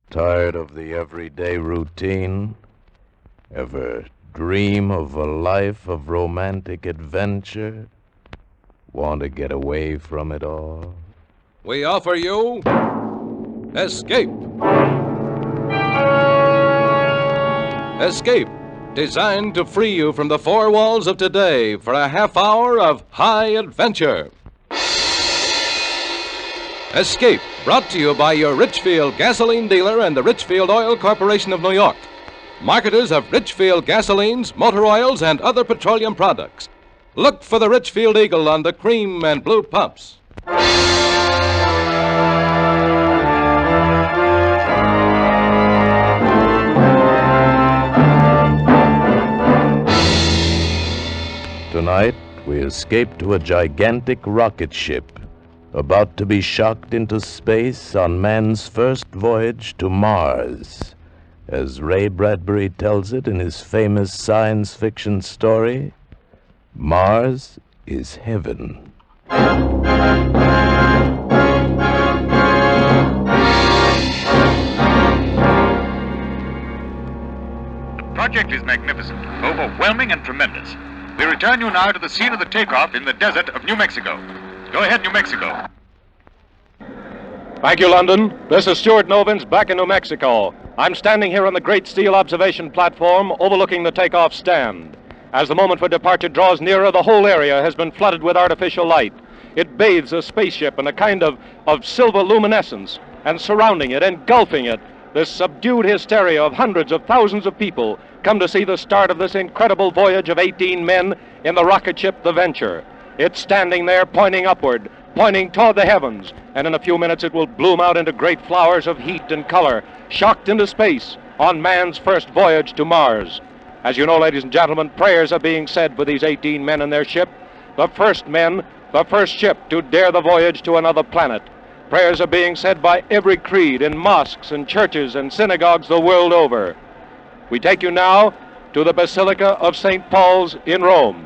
Tired of the everyday routine? Ever dream of a life of romantic adventure? Want to get away from it all? We offer you Escape. Escape, designed to free you from the four walls of today for a half hour of high adventure. Escape, brought to you by your Richfield gasoline dealer and the Richfield Oil Corporation of New York, marketers of Richfield gasolines, motor oils, and other petroleum products. Look for the Richfield Eagle on the cream and blue pumps. Tonight, we escape to a gigantic rocket ship about to be shocked into space on man's first voyage to Mars. As Ray Bradbury tells it in his famous science fiction story, Mars is heaven. The project is magnificent, overwhelming, and tremendous. We return you now to the scene of the takeoff in the desert of New Mexico. Go ahead, New Mexico. Thank you, London. This is Stuart Novins back in New Mexico. I'm standing here on the great steel observation platform overlooking the takeoff stand. As the moment for departure draws nearer, the whole area has been flooded with artificial light. It bathes a spaceship in a kind of silver luminescence, and surrounding it, engulfing it, this subdued hysteria of hundreds of thousands of people come to see the start of this incredible voyage of 18 men in the rocket ship The Venture. It's standing there pointing upward, pointing toward the heavens, and in a few minutes it will bloom out into great flowers of heat and color, shocked into space on man's first voyage to Mars. As you know, ladies and gentlemen, prayers are being said for these 18 men and their ship, the first men, the first ship to dare the voyage to another planet. Prayers are being said by every creed in mosques and churches and synagogues the world over. We take you now to the Basilica of St. Paul's in Rome.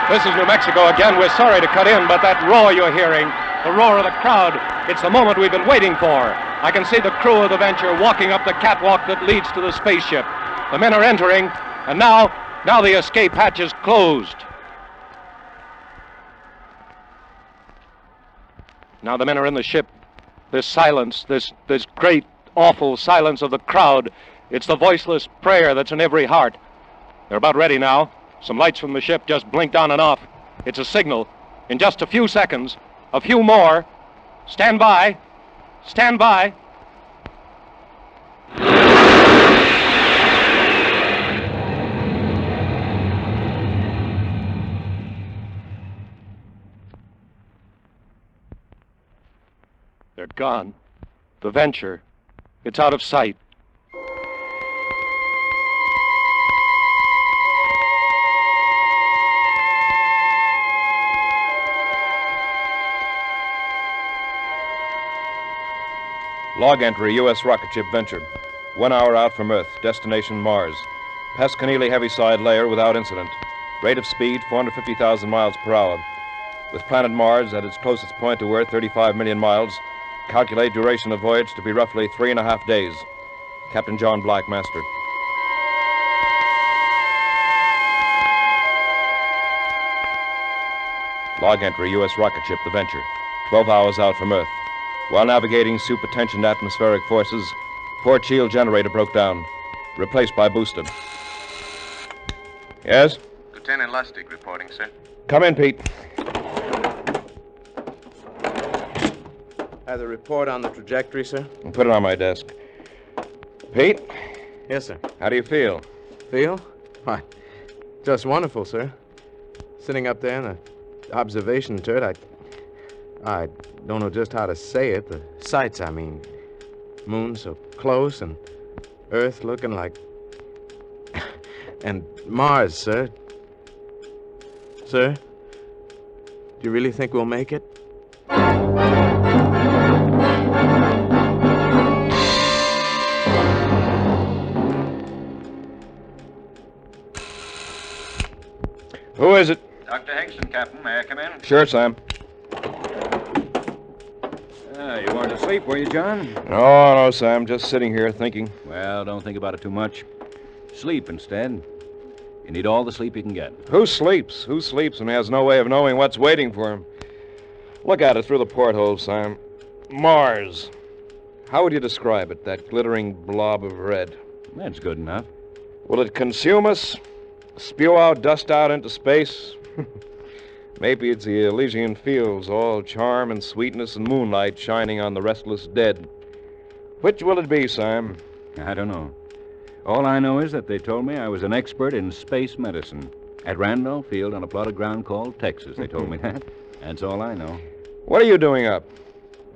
This is New Mexico again. We're sorry to cut in, but that roar you're hearing, the roar of the crowd, it's the moment we've been waiting for. I can see the crew of the Venture walking up the catwalk that leads to the spaceship. The men are entering, and now the escape hatch is closed. Now the men are in the ship. This silence, this great, awful silence of the crowd, it's the voiceless prayer that's in every heart. They're about ready now. Some lights from the ship just blinked on and off. It's a signal. In just a few seconds, a few more. Stand by. Stand by. They're gone. The Venture. It's out of sight. Log entry, U.S. rocket ship Venture. 1 hour out from Earth, destination Mars. Past Keneally heaviside layer without incident. Rate of speed, 450,000 miles per hour. With planet Mars at its closest point to Earth, 35 million miles. Calculate duration of voyage to be roughly 3.5 days. Captain John Black, master. Log entry, U.S. rocket ship The Venture. 12 hours out from Earth. While navigating supertensioned atmospheric forces, port shield generator broke down. Replaced by booster. Yes? Lieutenant Lustig reporting, sir. Come in, Pete. Have the report on the trajectory, sir? Put it on my desk. Pete? Yes, sir. How do you feel? Feel? Why, just wonderful, sir. Sitting up there in the observation turret, I don't know just how to say it. The sights, I mean. Moon so close and Earth looking like... and Mars, sir. Sir? Do you really think we'll make it? Dr. Hingston, Captain. May I come in? Sure, Sam. You weren't asleep, were you, John? No, Sam. Just sitting here thinking. Well, don't think about it too much. Sleep instead. You need all the sleep you can get. Who sleeps? Who sleeps and has no way of knowing what's waiting for him? Look at it through the porthole, Sam. Mars. How would you describe it, that glittering blob of red? That's good enough. Will it consume us? Spew out dust out into space? Maybe it's the Elysian fields, all charm and sweetness and moonlight shining on the restless dead. Which will it be, Sam? I don't know. All I know is that they told me I was an expert in space medicine. At Randolph Field on a plot of ground called Texas, they told me that. That's all I know. What are you doing up?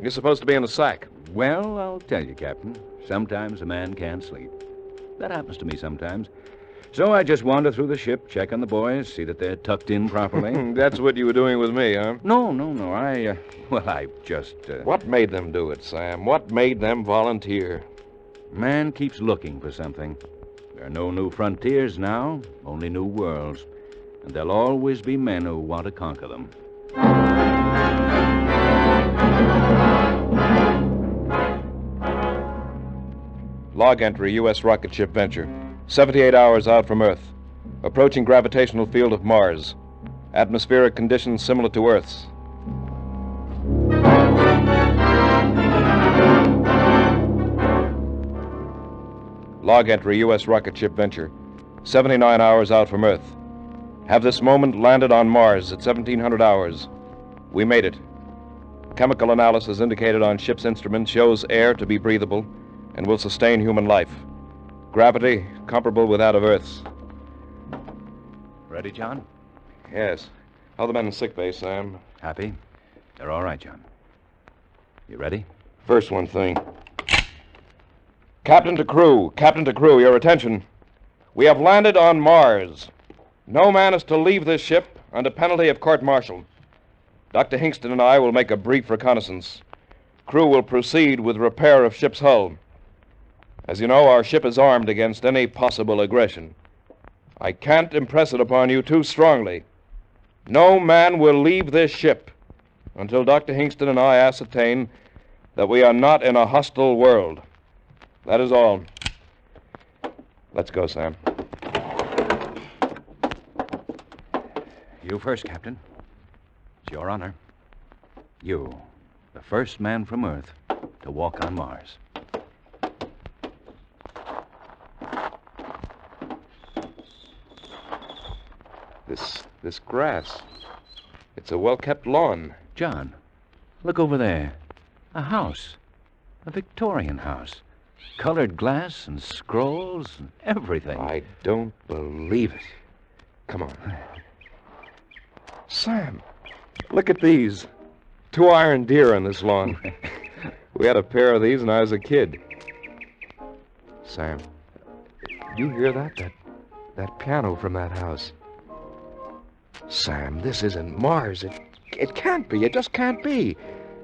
You're supposed to be in the sack. Well, I'll tell you, Captain. Sometimes a man can't sleep. That happens to me sometimes. So I just wander through the ship, check on the boys, see that they're tucked in properly. That's what you were doing with me, huh? No. I just... What made them do it, Sam? What made them volunteer? Man keeps looking for something. There are no new frontiers now, only new worlds. And there'll always be men who want to conquer them. Log entry, U.S. rocket ship Venture. 78 hours out from Earth. Approaching gravitational field of Mars. Atmospheric conditions similar to Earth's. Log entry, U.S. rocket ship Venture. 79 hours out from Earth. Have this moment landed on Mars at 1700 hours. We made it. Chemical analysis indicated on ship's instruments shows air to be breathable and will sustain human life. Gravity comparable with that of Earth's. Ready, John? Yes. How are the men in sickbay, Sam? Happy? They're all right, John. You ready? First one thing. Captain to crew, your attention. We have landed on Mars. No man is to leave this ship under penalty of court-martial. Dr. Hingston and I will make a brief reconnaissance. Crew will proceed with repair of ship's hull. As you know, our ship is armed against any possible aggression. I can't impress it upon you too strongly. No man will leave this ship until Dr. Hingston and I ascertain that we are not in a hostile world. That is all. Let's go, Sam. You first, Captain. It's your honor. You, the first man from Earth to walk on Mars. This grass, it's a well-kept lawn. John, look over there. A house. A Victorian house. Colored glass and scrolls and everything. I don't believe it. Come on. Sam, look at these. 2 iron deer on this lawn. We had a pair of these when I was a kid. Sam, you hear that? That piano from that house. Sam, this isn't Mars. It can't be. It just can't be.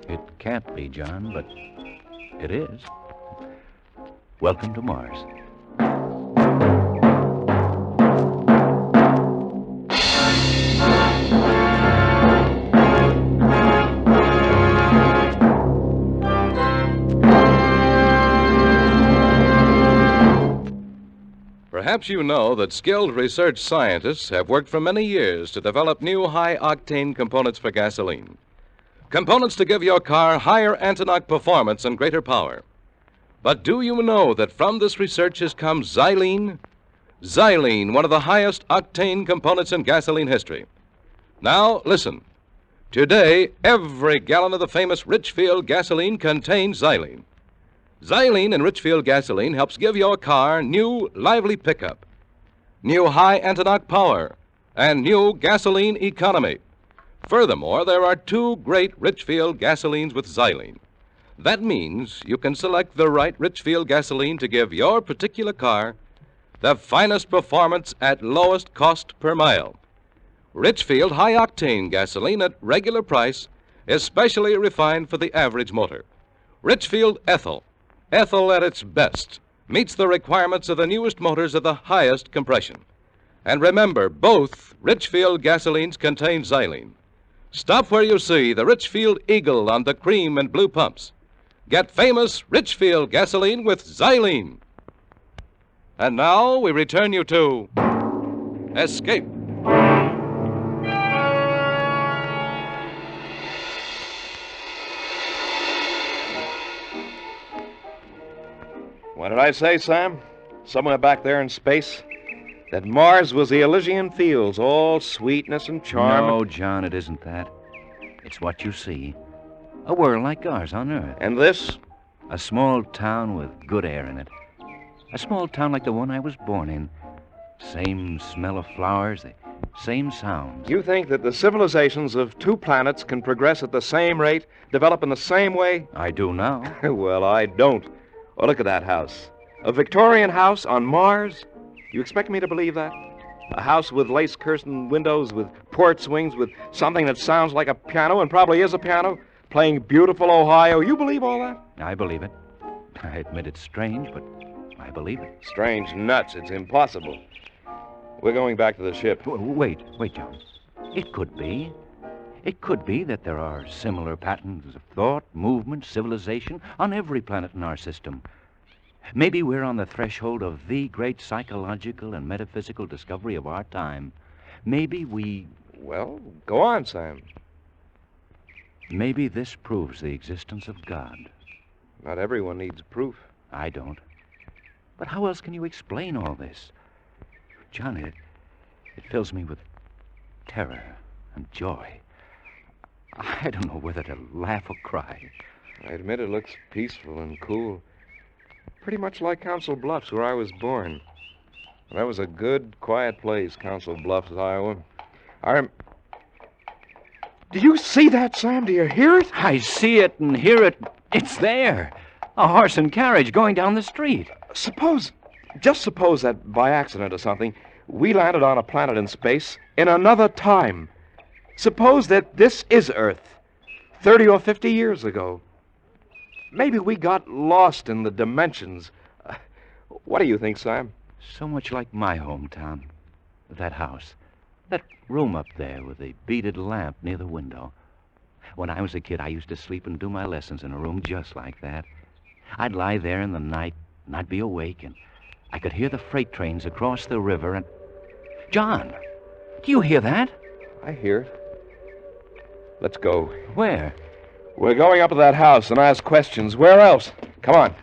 It can't be, John, but it is. Welcome to Mars. Perhaps you know that skilled research scientists have worked for many years to develop new high-octane components for gasoline. Components to give your car higher anti-knock performance and greater power. But do you know that from this research has come xylene? Xylene, one of the highest octane components in gasoline history. Now, listen. Today, every gallon of the famous Richfield gasoline contains xylene. Xylene in Richfield gasoline helps give your car new, lively pickup, new high anti-knock power, and new gasoline economy. Furthermore, there are 2 great Richfield gasolines with xylene. That means you can select the right Richfield gasoline to give your particular car the finest performance at lowest cost per mile. Richfield high-octane gasoline at regular price is specially refined for the average motor. Richfield ethyl. Ethyl at its best meets the requirements of the newest motors of the highest compression. And remember, both Richfield gasolines contain xylene. Stop where you see the Richfield Eagle on the cream and blue pumps. Get famous Richfield gasoline with xylene. And now we return you to Escape. What did I say, Sam? Somewhere back there in space? That Mars was the Elysian fields, all sweetness and charm. No, John, it isn't that. It's what you see. A world like ours on Earth. And this? A small town with good air in it. A small town like the one I was born in. Same smell of flowers, the same sounds. You think that the civilizations of two planets can progress at the same rate, develop in the same way? I do now. Well, I don't. Oh, look at that house. A Victorian house on Mars? You expect me to believe that? A house with lace curtain windows, with port swings, with something that sounds like a piano and probably is a piano, playing beautiful Ohio. You believe all that? I believe it. I admit it's strange, but I believe it. Strange nuts. It's impossible. We're going back to the ship. Wait, John. It could be. It could be that there are similar patterns of thought, movement, civilization on every planet in our system. Maybe we're on the threshold of the great psychological and metaphysical discovery of our time. Maybe we... Well, go on, Sam. Maybe this proves the existence of God. Not everyone needs proof. I don't. But how else can you explain all this? John, it fills me with terror and joy. I don't know whether to laugh or cry. I admit it looks peaceful and cool. Pretty much like Council Bluffs, where I was born. That was a good, quiet place, Council Bluffs, Iowa. Do you see that, Sam? Do you hear it? I see it and hear it. It's there. A horse and carriage going down the street. Just suppose that by accident or something, we landed on a planet in space in another time. Suppose that this is Earth, 30 or 50 years ago. Maybe we got lost in the dimensions. What do you think, Sam? So much like my hometown. That house. That room up there with the beaded lamp near the window. When I was a kid, I used to sleep and do my lessons in a room just like that. I'd lie there in the night, and I'd be awake, and I could hear the freight trains across the river, and... John, do you hear that? I hear it. Let's go. Where? We're going up to that house and ask questions. Where else? Come on.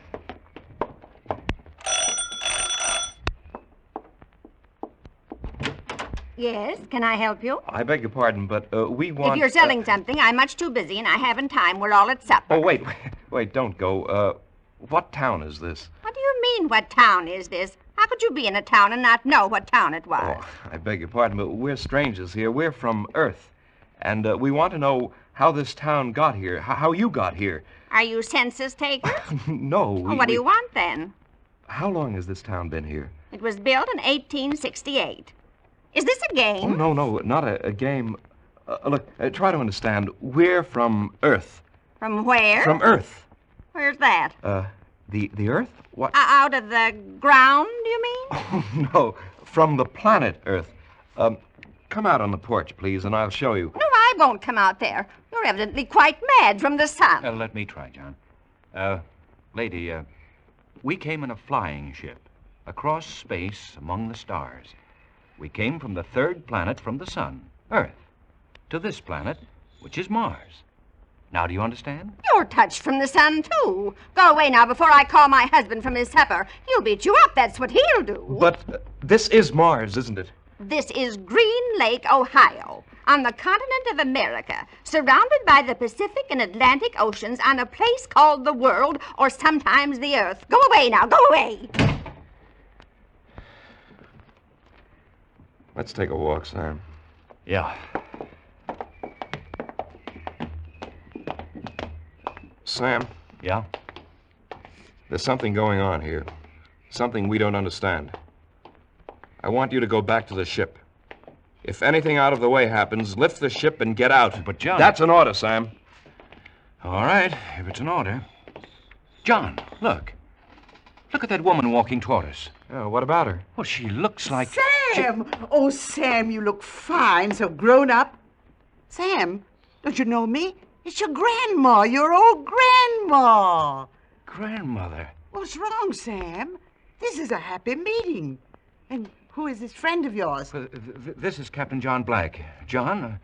Yes, can I help you? I beg your pardon, but we want... If you're selling something, I'm much too busy and I haven't time. We're all at supper. Oh, wait, don't go. What town is this? What do you mean, what town is this? How could you be in a town and not know what town it was? Oh, I beg your pardon, but we're strangers here. We're from Earth. And we want to know how this town got here, how you got here. Are you census takers? No. What do you want, then? How long has this town been here? It was built in 1868. Is this a game? Oh, no, not a game. Look, try to understand. We're from Earth. From where? From Earth. Where's that? The Earth? What? Out of the ground, do you mean? Oh, no, from the planet Earth. Come out on the porch, please, and I'll show you. No, I won't come out there. You're evidently quite mad from the sun. Let me try, John. Lady, we came in a flying ship across space among the stars. We came from the third planet from the sun, Earth, to this planet, which is Mars. Now, do you understand? You're touched from the sun, too. Go away now before I call my husband from his supper. He'll beat you up. That's what he'll do. But this is Mars, isn't it? This is Green Lake, Ohio, on the continent of America, surrounded by the Pacific and Atlantic Oceans on a place called the world, or sometimes the Earth. Go away now. Go away. Let's take a walk, Sam. Yeah. Sam? Yeah? There's something going on here. Something we don't understand. I want you to go back to the ship. If anything out of the way happens, lift the ship and get out. But, John... That's an order, Sam. All right, if it's an order. John, look. Look at that woman walking toward us. Oh, what about her? Well, she looks like... Sam! Oh, Sam, you look fine, so grown up. Sam, don't you know me? It's your grandma, your old grandma. Grandmother. What's wrong, Sam? This is a happy meeting. And who is this friend of yours? This is Captain John Black. John,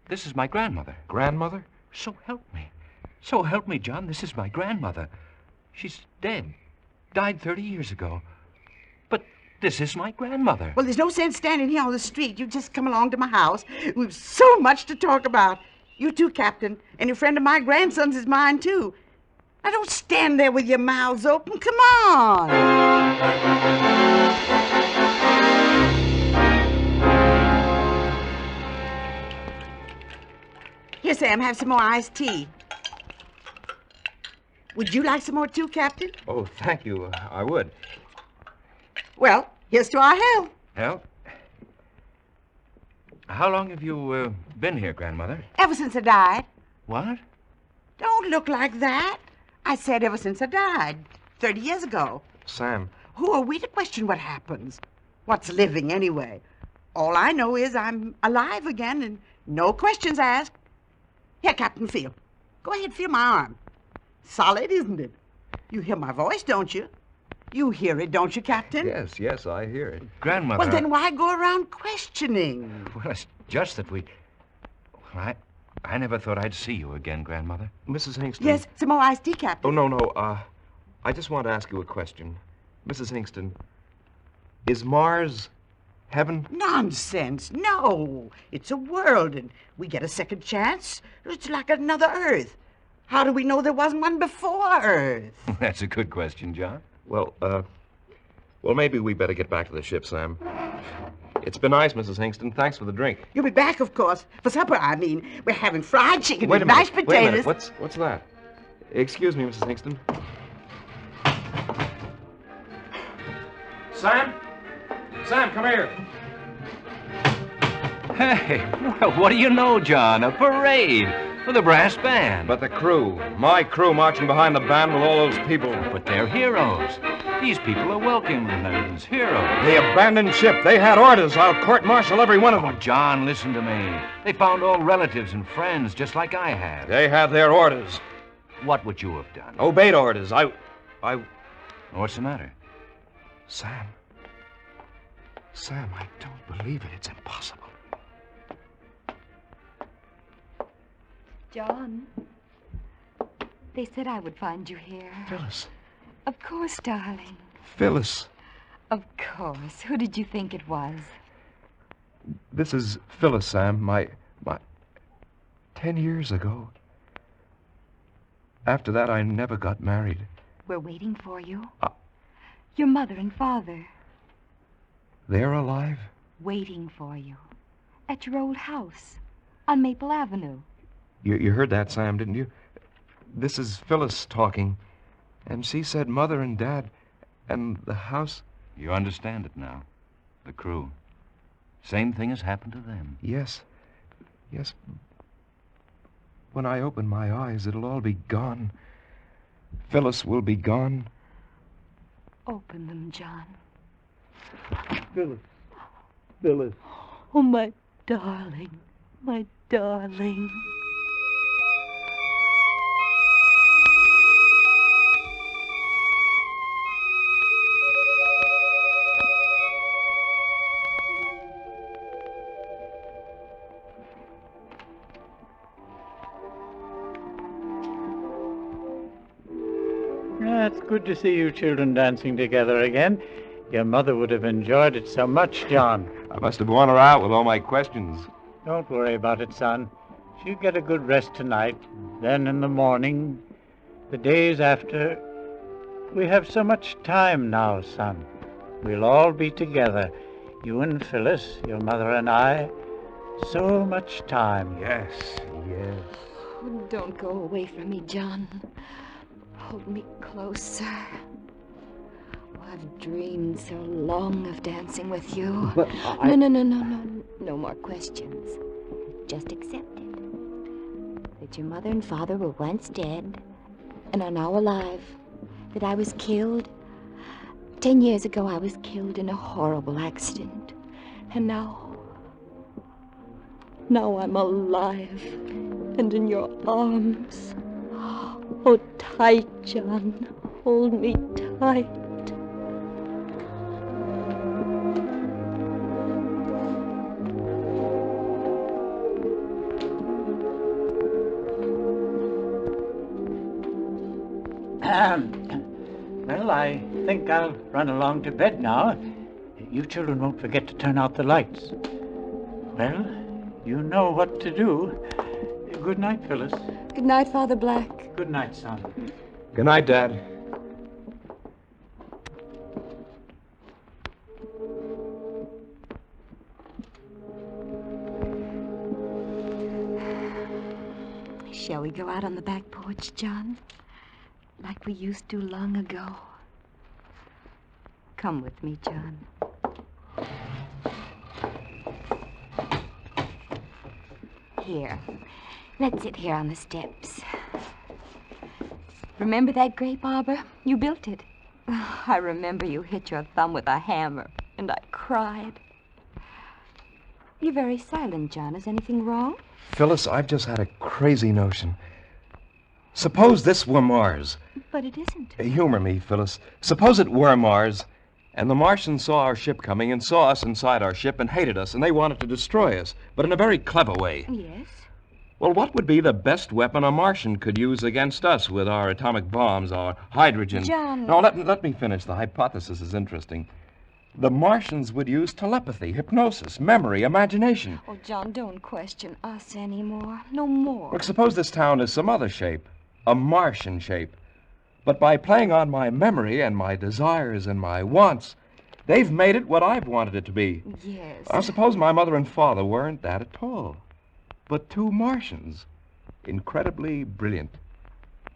this is my grandmother. Grandmother? So help me. So help me, John. This is my grandmother. She's dead. Died 30 years ago. But this is my grandmother. Well, there's no sense standing here on the street. You just come along to my house. We've so much to talk about. You too, Captain. And a friend of my grandson's is mine, too. Now, don't stand there with your mouths open. Come on. Here, Sam, have some more iced tea. Would you like some more, too, Captain? Oh, thank you. I would. Well, here's to our health. Well, how long have you been here, Grandmother? Ever since I died. What? Don't look like that. I said ever since I died, 30 years ago. Sam. Who are we to question what happens? What's living, anyway? All I know is I'm alive again and no questions asked. Here, Captain, feel. Go ahead, feel my arm. Solid, isn't it? You hear my voice, don't you? You hear it, don't you, Captain? Yes, I hear it. Grandmother... Well, then why go around questioning? Well, it's just that we... Well, I never thought I'd see you again, Grandmother. Mrs. Hingston. Yes, some more iced tea, Captain. Oh, no. I just want to ask you a question. Mrs. Hingston, is Mars heaven? Nonsense. No. It's a world, and we get a second chance. It's like another Earth. How do we know there wasn't one before Earth? That's a good question, John. Well, maybe we better get back to the ship, Sam. It's been nice, Mrs. Hingston. Thanks for the drink. You'll be back, of course. For supper, I mean. We're having fried chicken Wait a and minute. mashed potatoes. Wait a minute. What's that? Excuse me, Mrs. Hingston. Sam? Sam, come here. Hey, well, what do you know, John? A parade with a brass band. But the crew. My crew marching behind the band with all those people. But they're heroes. These people are welcome as heroes. The abandoned ship. They had orders. I'll court-martial every one of them. Oh, John, listen to me. They found all relatives and friends just like I have. They had their orders. What would you have done? Obeyed orders. I... What's the matter? Sam, I don't believe it. It's impossible. John, they said I would find you here. Phyllis. Of course, darling. Phyllis. Of course. Who did you think it was? This is Phyllis, Sam. My 10 years ago. After that, I never got married. We're waiting for you. Your mother and father. They're alive? Waiting for you. At your old house. On Maple Avenue. You heard that, Sam, didn't you? This is Phyllis talking. And she said Mother and Dad and the house... You understand it now. The crew. Same thing has happened to them. Yes. When I open my eyes, it'll all be gone. Phyllis will be gone. Open them, John. Phyllis. Oh, my darling. My darling. It's good to see you children dancing together again. Your mother would have enjoyed it so much, John. I must have worn her out with all my questions. Don't worry about it, son. She'll get a good rest tonight. Then in the morning, the days after... We have so much time now, son. We'll all be together. You and Phyllis, your mother and I. So much time. Yes. Oh, don't go away from me, John. Hold me closer. Oh, I've dreamed so long of dancing with you. But No more questions. Just accept it. That your mother and father were once dead and are now alive. That I was killed 10 years ago, I was killed in a horrible accident. And now I'm alive and in your arms. Hold tight, John. Hold me tight. Well, I think I'll run along to bed now. You children won't forget to turn out the lights. Well, you know what to do. Good night, Phyllis. Good night, Father Black. Good night, son. Good night, Dad. Shall we go out on the back porch, John? Like we used to long ago. Come with me, John. Here. Let's sit here on the steps. Remember that grape arbor? You built it. I remember you hit your thumb with a hammer, and I cried. You're very silent, John. Is anything wrong? Phyllis, I've just had a crazy notion. Suppose this were Mars. But it isn't. Humor me, Phyllis. Suppose it were Mars, and the Martians saw our ship coming and saw us inside our ship and hated us, and they wanted to destroy us, but in a very clever way. Yes? Well, what would be the best weapon a Martian could use against us with our atomic bombs, our hydrogen? John... No, let me finish. The hypothesis is interesting. The Martians would use telepathy, hypnosis, memory, imagination. Oh, John, don't question us anymore. No more. Look, suppose this town is some other shape, a Martian shape. But by playing on my memory and my desires and my wants, they've made it what I've wanted it to be. Yes. I suppose my mother and father weren't that at all. But two Martians, incredibly brilliant,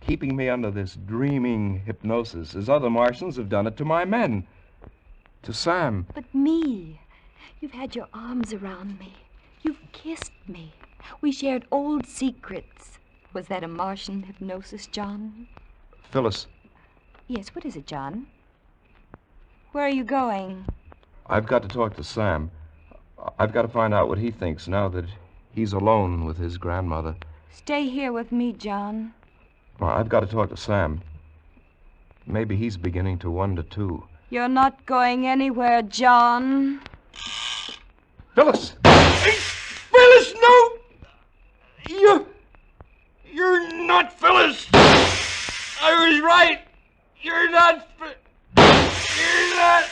keeping me under this dreaming hypnosis as other Martians have done it to my men. To Sam. But me. You've had your arms around me. You've kissed me. We shared old secrets. Was that a Martian hypnosis, John? Phyllis. Yes, what is it, John? Where are you going? I've got to talk to Sam. I've got to find out what he thinks now that he's alone with his grandmother. Stay here with me, John. Well, I've got to talk to Sam. Maybe he's beginning to wonder, too. You're not going anywhere, John. Phyllis! Phyllis, no! You're not Phyllis! I was right! You're not... You're not...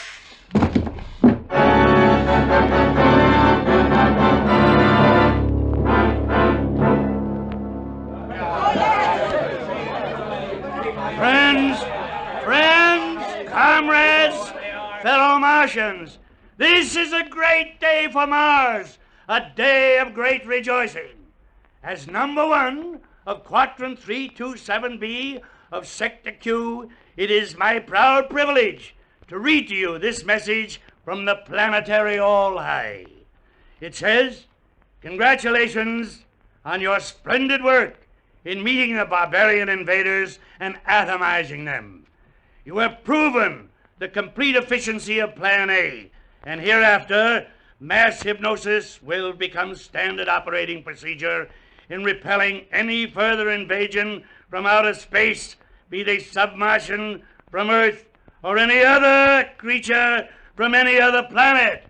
Friends, comrades, fellow Martians, this is a great day for Mars, a day of great rejoicing. As number one of Quadrant 327B of Sector Q, it is my proud privilege to read to you this message from the planetary All-High. It says, congratulations on your splendid work in meeting the barbarian invaders and atomizing them. You have proven the complete efficiency of Plan A, and hereafter, mass hypnosis will become standard operating procedure in repelling any further invasion from outer space, be they submartian, from Earth, or any other creature from any other planet.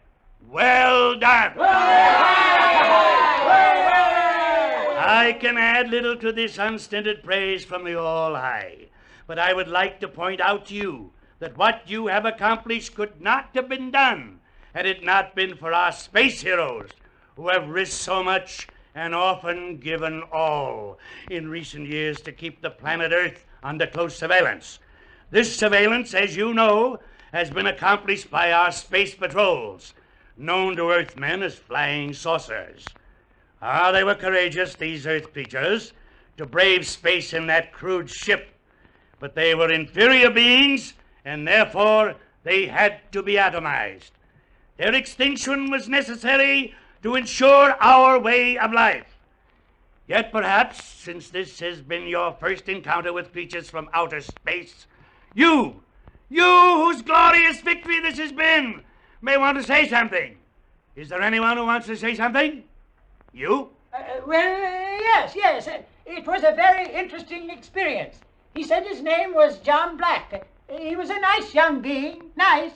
Well done! I can add little to this unstinted praise from the All-High, but I would like to point out to you that what you have accomplished could not have been done had it not been for our space heroes who have risked so much and often given all in recent years to keep the planet Earth under close surveillance. This surveillance, as you know, has been accomplished by our space patrols, known to Earthmen as flying saucers. They were courageous, these Earth creatures, to brave space in that crude ship, but they were inferior beings, and therefore they had to be atomized. Their extinction was necessary to ensure our way of life. Yet perhaps, since this has been your first encounter with creatures from outer space, you You whose glorious victory this has been may want to say something. Is there anyone who wants to say something? You? Yes. It was a very interesting experience. He said his name was John Black. He was a nice young being. Nice.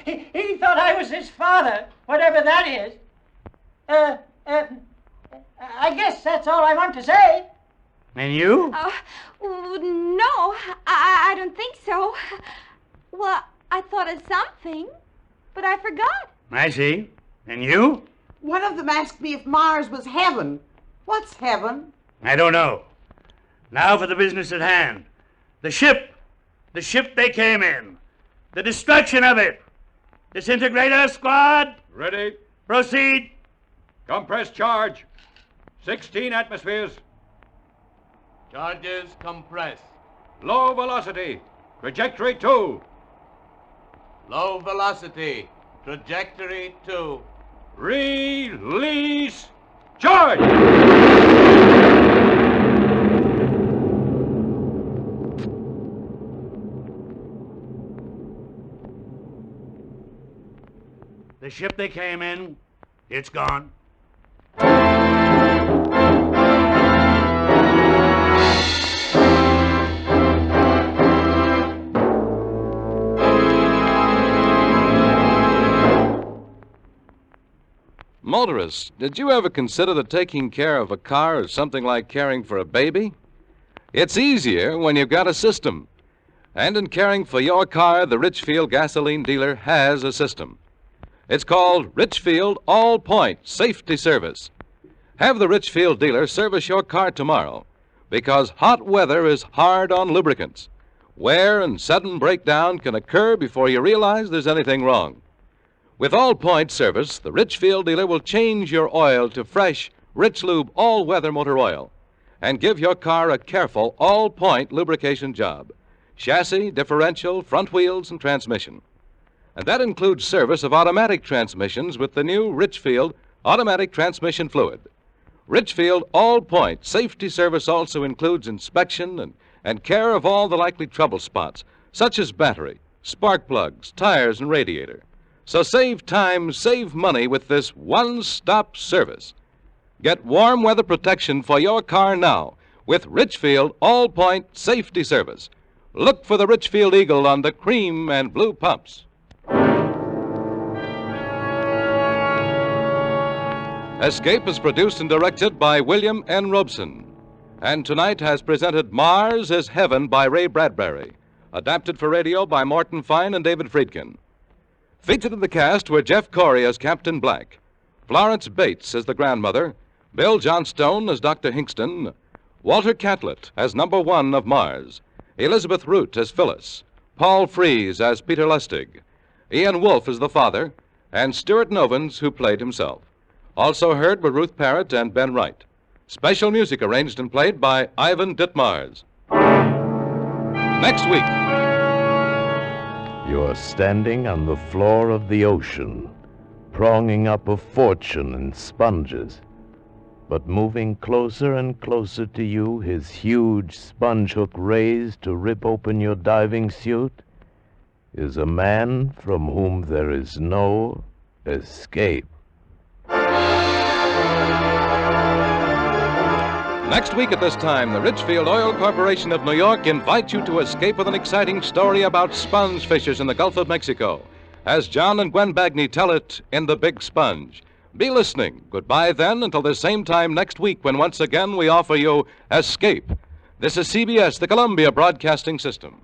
He thought I was his father, whatever that is. I guess that's all I want to say. And you? No, I don't think so. Well, I thought of something, but I forgot. I see. And you? One of them asked me if Mars was heaven. What's heaven? I don't know. Now for the business at hand. The ship they came in. The destruction of it. Disintegrator squad. Ready. Proceed. Compress charge. 16 atmospheres. Charges compress. Low velocity. Trajectory 2. Low velocity. Trajectory 2. Release. Charge! The ship they came in, it's gone. Motorists, did you ever consider that taking care of a car is something like caring for a baby? It's easier when you've got a system. And in caring for your car, the Richfield gasoline dealer has a system. It's called Richfield All-Point Safety Service. Have the Richfield dealer service your car tomorrow, because hot weather is hard on lubricants. Wear and sudden breakdown can occur before you realize there's anything wrong. With All-Point service, the Richfield dealer will change your oil to fresh, Rich Lube all-weather motor oil and give your car a careful all-point lubrication job. Chassis, differential, front wheels, and transmission. And that includes service of automatic transmissions with the new Richfield automatic transmission fluid. Richfield All-Point Safety Service also includes inspection and care of all the likely trouble spots, such as battery, spark plugs, tires, and radiator. So save time, save money with this one-stop service. Get warm weather protection for your car now with Richfield All-Point Safety Service. Look for the Richfield Eagle on the cream and blue pumps. Escape is produced and directed by William N. Robeson. And tonight has presented Mars is Heaven by Ray Bradbury, adapted for radio by Morton Fine and David Friedkin. Featured in the cast were Jeff Corey as Captain Black, Florence Bates as the grandmother, Bill Johnstone as Dr. Hinkston, Walter Catlett as number 1 of Mars, Elizabeth Root as Phyllis, Paul Frees as Peter Lustig, Ian Wolfe as the father, and Stuart Novins, who played himself. Also heard were Ruth Parrott and Ben Wright. Special music arranged and played by Ivan Ditmars. Next week. You're standing on the floor of the ocean, pronging up a fortune in sponges. But moving closer and closer to you, his huge sponge hook raised to rip open your diving suit, is a man from whom there is no escape. Next week at this time, the Richfield Oil Corporation of New York invites you to escape with an exciting story about sponge fishers in the Gulf of Mexico, as John and Gwen Bagney tell it in The Big Sponge. Be listening. Goodbye then until the same time next week when once again we offer you Escape. This is CBS, the Columbia Broadcasting System.